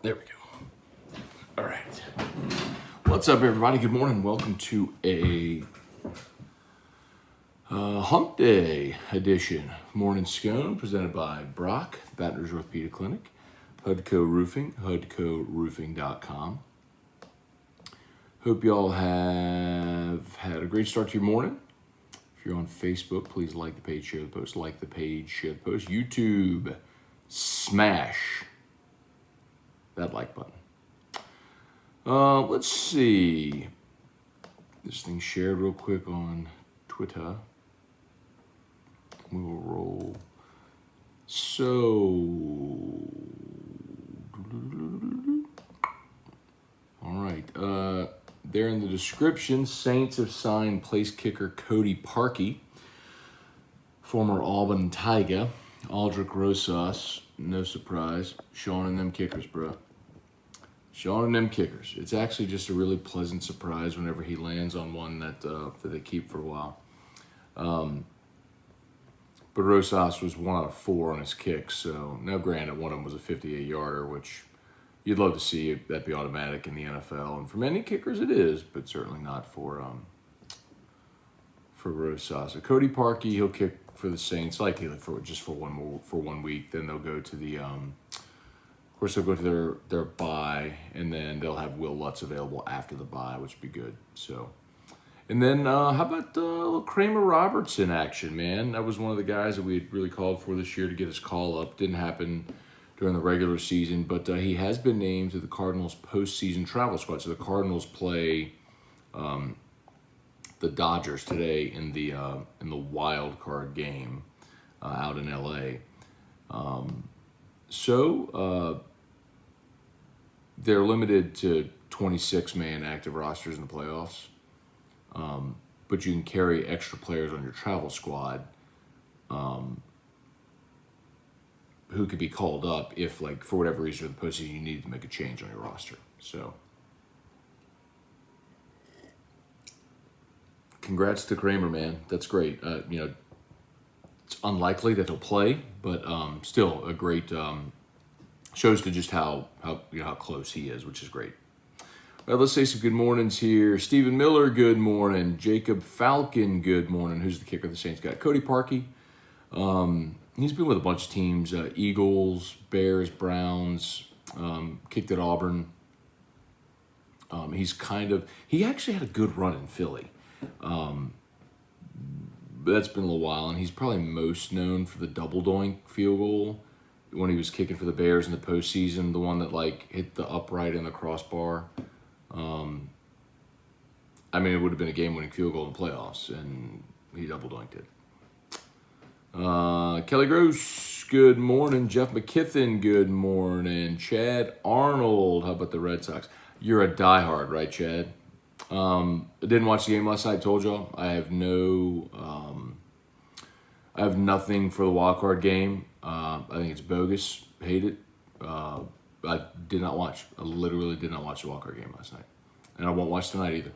There we go. All right. What's up, everybody? Good morning. Welcome to a Hump Day edition. Morning Scone, presented by Brock, Baton Rouge Orthopedic Clinic, Hudco Roofing, hudcoroofing.com. Hope y'all have had a great start to your morning. If you're on Facebook, please like the page, share the post. Like the page, share the post. YouTube, smash that like button. Let's see. This thing shared real quick on Twitter. We will roll. So, all right. There in the description, Saints have signed place kicker Cody Parkey, former Auburn Tiger, Aldrich Rosas, no surprise. Sean and them kickers, bro. Sean and them kickers. It's actually just a really pleasant surprise whenever he lands on one that they keep for a while. But Rosas was 1 out of 4 on his kicks. So now, granted, one of them was a 58-yarder, which you'd love to see that be automatic in the NFL. And for many kickers, it is, but certainly not for Rosas. So Cody Parkey, he'll kick for the Saints, likely for 1 week. Then they'll go to the. Of course, they'll go to their bye, and then they'll have Will Lutz available after the bye, which would be good. So, and then how about Kramer Robertson action, man? That was one of the guys that we had really called for this year to get his call up. Didn't happen during the regular season, but he has been named to the Cardinals postseason travel squad. So the Cardinals play the Dodgers today in the wild card game out in LA. They're limited to 26-man active rosters in the playoffs, but you can carry extra players on your travel squad who could be called up if, like, for whatever reason in the postseason you needed to make a change on your roster. So, congrats to Kramer, man. That's great. It's unlikely that he'll play, but still a great. Shows to just how close he is, which is great. Well, let's say some good mornings here. Stephen Miller, good morning. Jacob Falcon, good morning. Who's the kicker the Saints got? Cody Parkey. He's been with a bunch of teams: Eagles, Bears, Browns. Kicked at Auburn. He actually had a good run in Philly. But that's been a little while, and he's probably most known for the double doink field goal when he was kicking for the Bears in the postseason, the one that hit the upright and the crossbar. It would have been a game-winning field goal in the playoffs, and he double doinked it. Kelly Gross, good morning. Jeff McKithen, good morning. Chad Arnold, how about the Red Sox? You're a diehard, right, Chad? I didn't watch the game last night. I told y'all I have nothing for the wild card game. I think it's bogus. Hate it. I did not watch. I literally did not watch the wild card game last night, and I won't watch tonight either.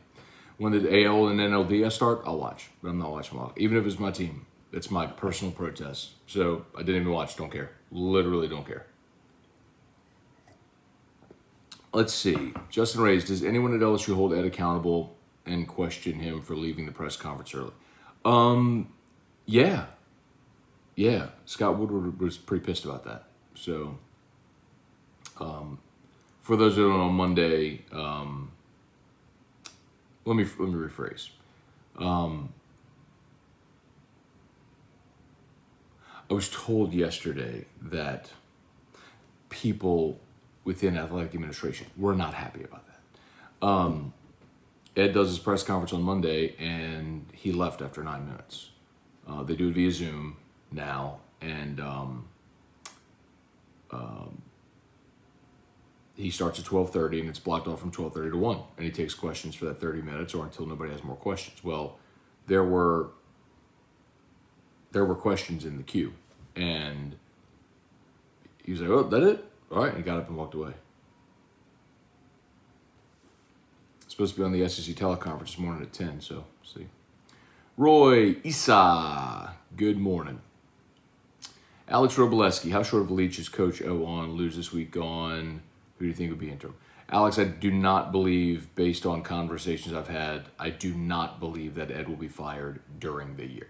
When the AL and NLDS start, I'll watch, but I'm not watching wild. Even if it's my team, it's my personal protest. So I didn't even watch. Don't care. Literally don't care. Let's see. Justin Reyes, does anyone at LSU hold Ed accountable and question him for leaving the press conference early? Yeah. Yeah, Scott Woodward was pretty pissed about that. So, for those who don't know, Monday, let me rephrase. I was told yesterday that people within athletic administration were not happy about that. Ed does his press conference on Monday, and he left after 9 minutes. They do it via Zoom now, and he starts at 12:30, and it's blocked off from 12:30 to 1, and he takes questions for that 30 minutes or until nobody has more questions. Well, there were questions in the queue, and he was like, "Oh, that it? All right," and he got up and walked away. Supposed to be on the SEC teleconference this morning at 10, so see. Roy Issa, good morning. Alex Roboleski, how short of a leash is Coach O on? Lose this week on Who do you think would be interim? Alex, I do not believe, based on conversations I've had, I do not believe that Ed will be fired during the year.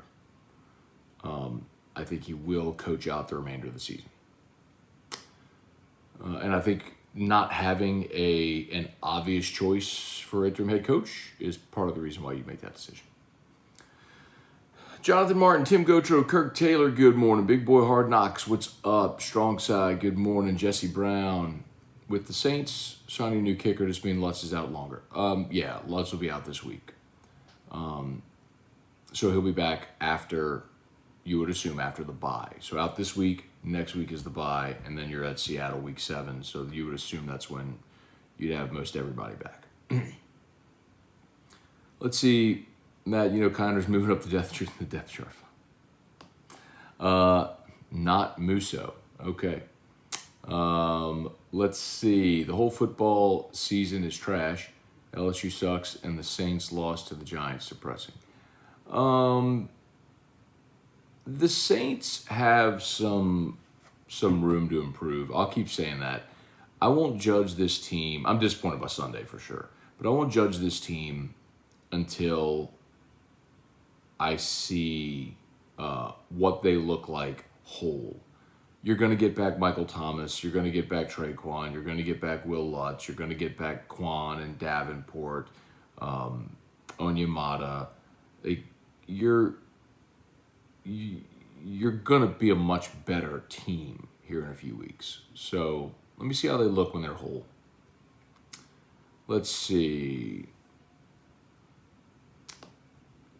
I think he will coach out the remainder of the season. And I think not having an obvious choice for interim head coach is part of the reason why you make that decision. Jonathan Martin, Tim Gotro, Kirk Taylor, good morning. Big Boy Hard Knocks, what's up? Strong Side, good morning. Jesse Brown, with the Saints signing a new kicker, does mean Lutz is out longer. Yeah, Lutz will be out this week. So he'll be back after, you would assume, after the bye. So out this week, next week is the bye, and then you're at Seattle week 7. So you would assume that's when you'd have most everybody back. Let's see. Matt, Connor's moving up the depth chart. Not Musso. Okay. Let's see. The whole football season is trash. LSU sucks, and the Saints lost to the Giants. Depressing. The Saints have some room to improve. I'll keep saying that. I won't judge this team. I'm disappointed by Sunday for sure, but I won't judge this team until I see what they look like whole. You're going to get back Michael Thomas. You're going to get back Traquan. You're going to get back Will Lutz. You're going to get back Quan and Davenport, Onyemata. You're going to be a much better team here in a few weeks. So let me see how they look when they're whole. Let's see.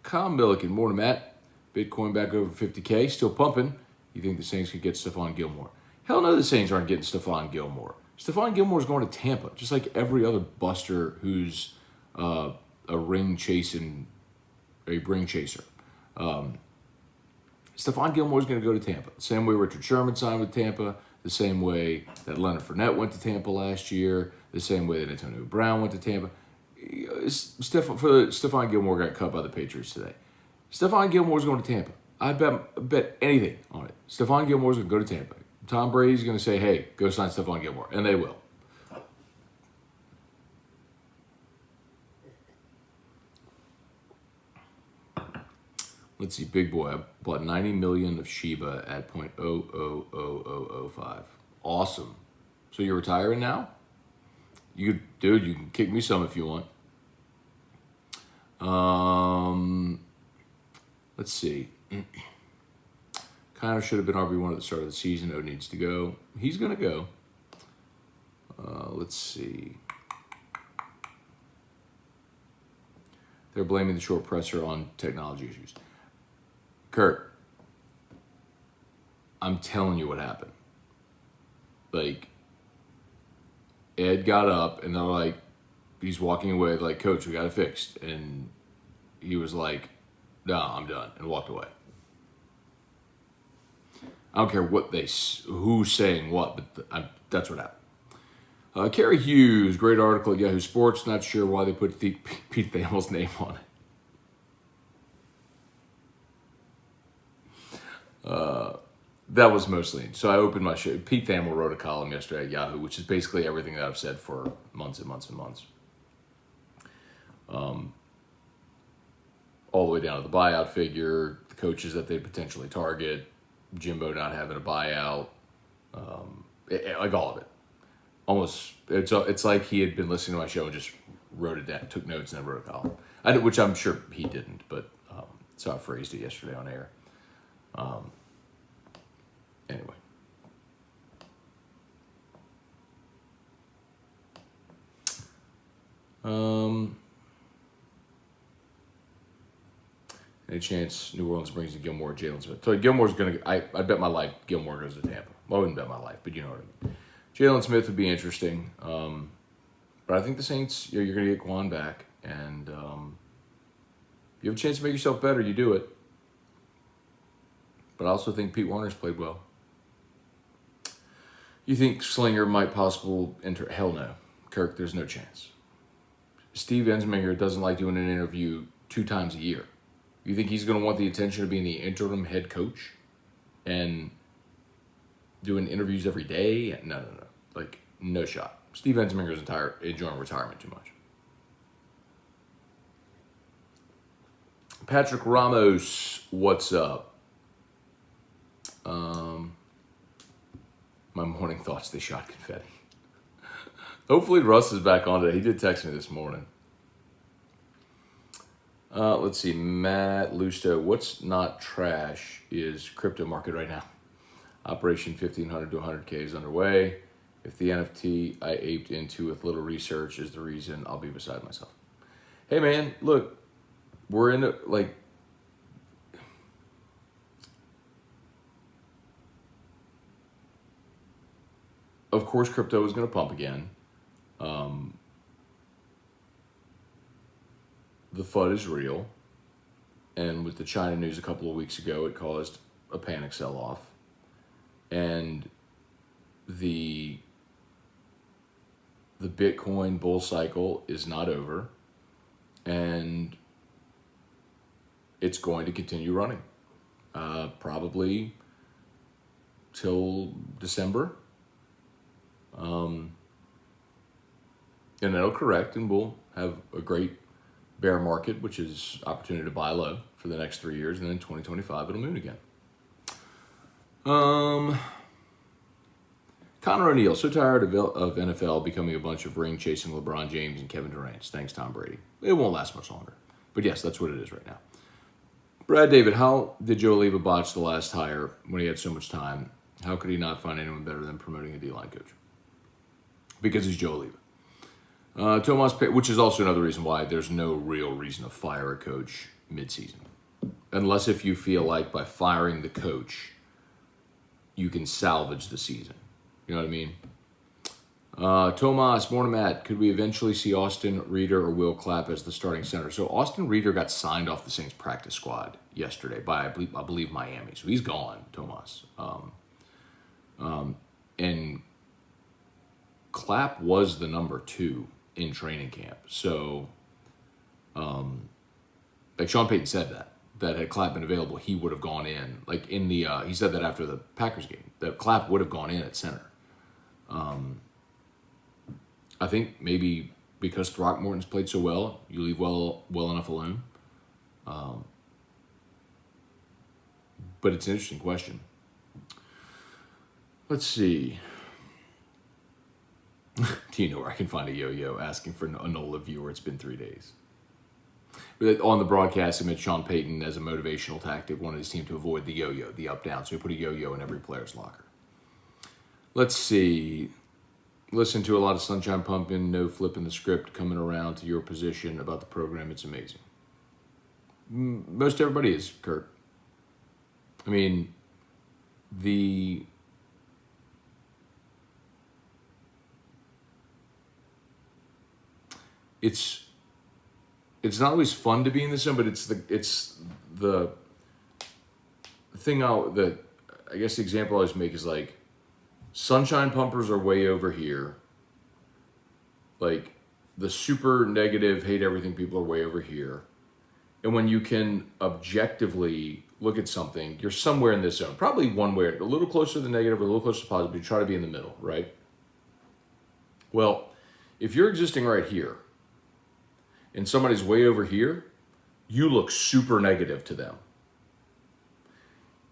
Kyle Milliken, morning, Matt. Bitcoin back over 50K, still pumping. You think the Saints could get Stephon Gilmore? Hell no, the Saints aren't getting Stephon Gilmore. Stephon Gilmore's going to Tampa, just like every other buster who's a ring chaser. Stephon Gilmore's going to go to Tampa. The same way Richard Sherman signed with Tampa, the same way that Leonard Fournette went to Tampa last year, the same way that Antonio Brown went to Tampa. Stephon Gilmore got cut by the Patriots today. Stephon Gilmore's going to Tampa. I bet anything on it. Stephon Gilmore's going to go to Tampa. Tom Brady's going to say, hey, go sign Stephon Gilmore. And they will. Let's see, big boy. I bought 90 million of Shiba at 0.000005. Awesome. So you're retiring now? You can kick me some if you want. Let's see. Connor should have been RB1 at the start of the season. O needs to go. He's going to go. Let's see. They're blaming the short presser on technology issues. Kurt, I'm telling you what happened. Like, Ed got up, and they're like, he's walking away, like, Coach, we got it fixed. And he was like, no, I'm done, and walked away. I don't care who's saying what, but that's what happened. Kerry Hughes, great article at Yahoo Sports. Not sure why they put Pete Thamel's name on it. That was mostly. So I opened my show. Pete Thamel wrote a column yesterday at Yahoo, which is basically everything that I've said for months and months and months. All the way down to the buyout figure, the coaches that they potentially target, Jimbo not having a buyout, like all of it. Almost, it's like he had been listening to my show and just wrote it down, took notes, and then wrote a column. Which I'm sure he didn't, but that's how I phrased it yesterday on air. Anyway. Any chance New Orleans brings in Gilmore or Jalen Smith? So Gilmore's going to... I bet my life Gilmore goes to Tampa. Well, I wouldn't bet my life, but you know what I mean. Jalen Smith would be interesting. But I think the Saints, you're going to get Quan back. And you have a chance to make yourself better, you do it. But I also think Pete Warner's played well. You think Slinger might possibly enter? Hell no. Kirk, there's no chance. Steve Ensminger doesn't like doing an interview 2 times a year. You think he's going to want the attention of being the interim head coach and doing interviews every day? No. Like, no shot. Steve Ensminger's enjoying retirement too much. Patrick Ramos, what's up? My morning thoughts, they shot confetti. Hopefully Russ is back on today. He did text me this morning. Let's see, Matt Lusto, what's not trash is crypto market right now. Operation 1500 to 100K is underway. If the NFT I aped into with little research is the reason, I'll be beside myself. Hey man, look, we're in of course crypto is going to pump again. The FUD is real. And with the China news a couple of weeks ago, it caused a panic sell-off. And the Bitcoin bull cycle is not over. And it's going to continue running. Probably till December. And it'll correct and we'll have a great bear market, which is opportunity to buy low for the next 3 years. And then in 2025, it'll moon again. Connor O'Neill, so tired of NFL becoming a bunch of ring-chasing LeBron James and Kevin Durant. Thanks, Tom Brady. It won't last much longer. But yes, that's what it is right now. Brad David, how did Joe Oliva botch the last hire when he had so much time? How could he not find anyone better than promoting a D-line coach? Because he's Joe Oliva. Tomas, which is also another reason why there's no real reason to fire a coach midseason. Unless if you feel like by firing the coach, you can salvage the season. You know what I mean? Tomas, morning Matt, could we eventually see Austin Reeder or Will Clapp as the starting center? So Austin Reeder got signed off the Saints practice squad yesterday by, I believe Miami. So he's gone, Tomas. And Clapp was the number 2 in training camp. So, like Sean Payton said that had Clapp been available, he would have gone in. Like in the, he said that after the Packers game, that Clapp would have gone in at center. I think maybe because Throckmorton's played so well, you leave well enough alone. But it's an interesting question. Let's see. Do you know where I can find a yo-yo asking for a NOLA viewer? It's been 3 days. On the broadcast, he meant Sean Payton as a motivational tactic wanted his team to avoid the yo-yo, the up-down. So he put a yo-yo in every player's locker. Let's see. Listen to a lot of sunshine pumping, no flipping the script, coming around to your position about the program. It's amazing. Most everybody is, Kurt. I mean, it's not always fun to be in the zone, but it's the thing I guess the example I always make is like sunshine pumpers are way over here. Like the super negative, hate everything people are way over here. And when you can objectively look at something, you're somewhere in this zone. Probably one way, a little closer to the negative or a little closer to positive, but you try to be in the middle, right? Well, if you're existing right here and somebody's way over here, you look super negative to them.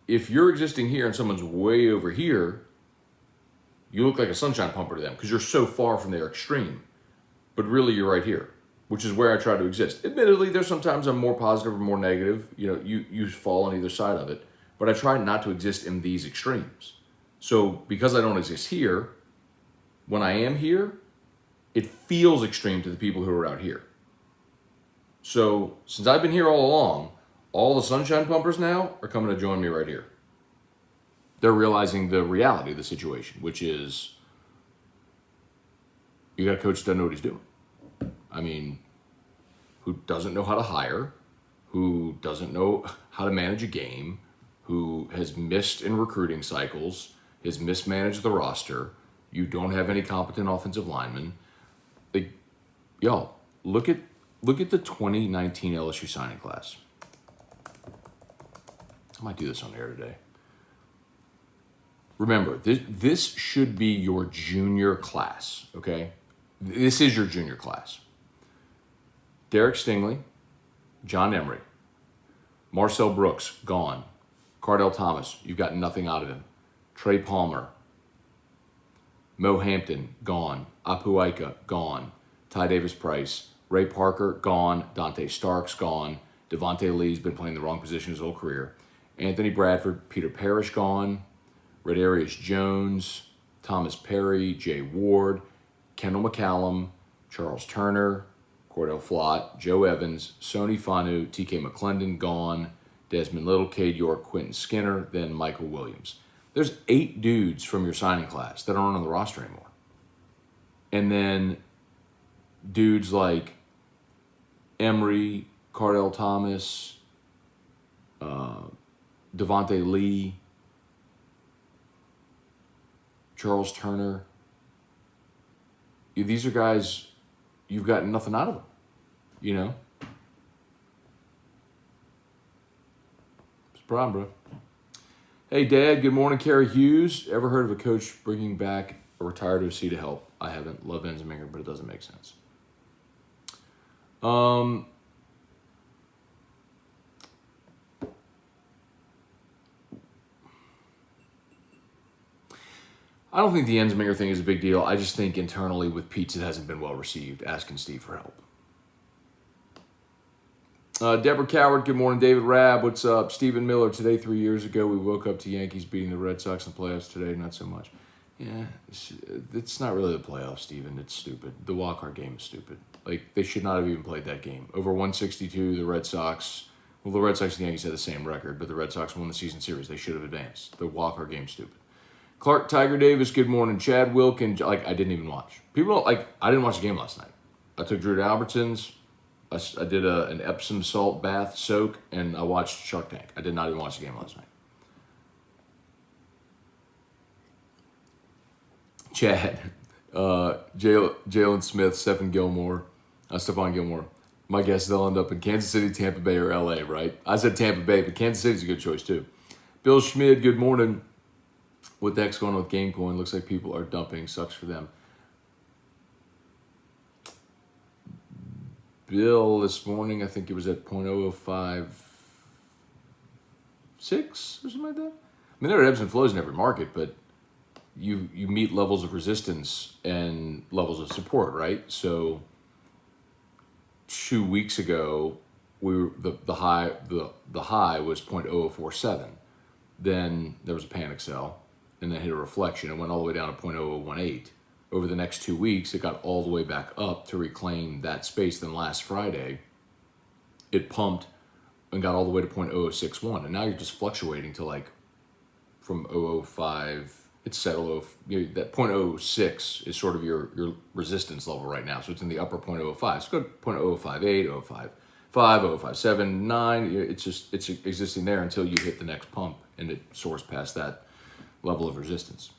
If you're existing here and someone's way over here, you look like a sunshine pumper to them because you're so far from their extreme. But really, you're right here, which is where I try to exist. Admittedly, there's sometimes I'm more positive or more negative. You know, you fall on either side of it. But I try not to exist in these extremes. So because I don't exist here, when I am here, it feels extreme to the people who are out here. So since I've been here all along, all the sunshine pumpers now are coming to join me right here. They're realizing the reality of the situation, which is you got a coach that doesn't know what he's doing. I mean, who doesn't know how to hire, who doesn't know how to manage a game, who has missed in recruiting cycles, has mismanaged the roster. You don't have any competent offensive linemen. Like, y'all, look at the 2019 LSU signing class. I might do this on air today. remember, this should be your junior class, okay? This is your junior class. Derek Stingley, John Emery, Marcel Brooks, gone. Cardell Thomas, you've got nothing out of him. Trey Palmer, Mo Hampton, gone. Apu Ika, gone. Ty Davis-Price, Ray Parker, gone. Dante Starks, gone. Devontae Lee's been playing the wrong position his whole career. Anthony Bradford, Peter Parrish, gone. Redarius Jones, Thomas Perry, Jay Ward, Kendall McCallum, Charles Turner, Cordell Flott, Joe Evans, Sony Fanu, TK McClendon, gone. Desmond Little, Cade York, Quentin Skinner, then Michael Williams. There's 8 dudes from your signing class that aren't on the roster anymore. And then dudes like Emery, Cardell Thomas, Devontae Lee, Charles Turner. These are guys, you've got nothing out of them, you know? It's a problem, bro. Hey, Dad, good morning, Kerry Hughes. Ever heard of a coach bringing back a retired OC to help? I haven't. Love Enzeminger, but it doesn't make sense. I don't think the Enzeminger thing is a big deal. I just think internally with Pete's it hasn't been well received, asking Steve for help. Deborah Coward, good morning. David Rabb, what's up? Stephen Miller, today 3 years ago, we woke up to Yankees beating the Red Sox in the playoffs. Today, not so much. Yeah, it's not really the playoffs, Stephen. It's stupid. The wild card game is stupid. Like, they should not have even played that game. Over 162, the Red Sox and the Yankees had the same record, but the Red Sox won the season series. They should have advanced. The wild card game's stupid. Clark Tiger Davis, good morning. Chad Wilkin, I didn't even watch. I didn't watch the game last night. I took Drew to Albertsons. I did an Epsom salt bath soak, and I watched Shark Tank. I did not even watch the game last night. Chad, Jalen Smith, Stephon Gilmore. My guess they'll end up in Kansas City, Tampa Bay, or LA, right? I said Tampa Bay, but Kansas City's a good choice too. Bill Schmid, good morning. What the heck's going on with GameCoin? Looks like people are dumping. Sucks for them. Bill, this morning, I think it was at 0.0056 or something like that. I mean, there are ebbs and flows in every market, but you meet levels of resistance and levels of support, right? So 2 weeks ago, the high was 0.0047. Then there was a panic sell, and then hit a reflection. It went all the way down to 0.0018. Over the next 2 weeks, it got all the way back up to reclaim that space. Then last Friday, it pumped and got all the way to 0.0061. And now you're just fluctuating to like from 0.05. It's settled. That 0.06 is sort of your resistance level right now. So it's in the upper 0.05. So go to 0.058, 0.05. 0.5, 9. It's existing there until you hit the next pump and it soars past that level of resistance.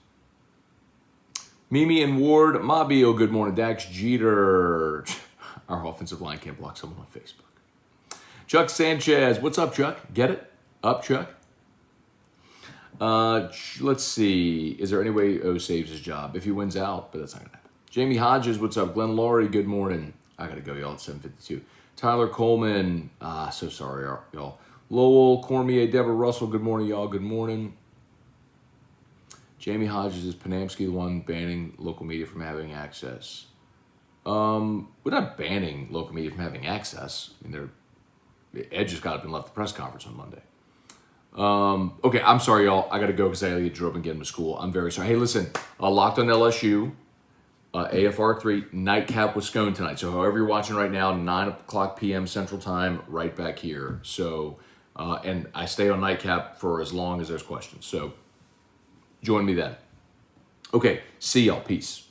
Mimi and Ward, Mabio, good morning. Dax Jeter. Our offensive line can't block someone on Facebook. Chuck Sanchez, what's up, Chuck? Get it? Up, Chuck? Let's see. Is there any way O saves his job? If he wins out, but that's not going to happen. Jamie Hodges, what's up? Glenn Laurie, good morning. I got to go, y'all, at 7:52. Tyler Coleman, so sorry, y'all. Lowell, Cormier, Deborah Russell, good morning, y'all. Good morning. Jamie Hodges, is Panamsky the one banning local media from having access? We're not banning local media from having access. I mean, Ed just got up and left the press conference on Monday. Okay, I'm sorry, y'all. I got to go because I got to get Drew up and get him to school. I'm very sorry. Hey, listen, Locked on LSU, AFR 3, nightcap with Scone tonight. So however you're watching right now, 9 o'clock p.m. Central Time, right back here. So, and I stay on nightcap for as long as there's questions. So join me then. Okay, see y'all. Peace.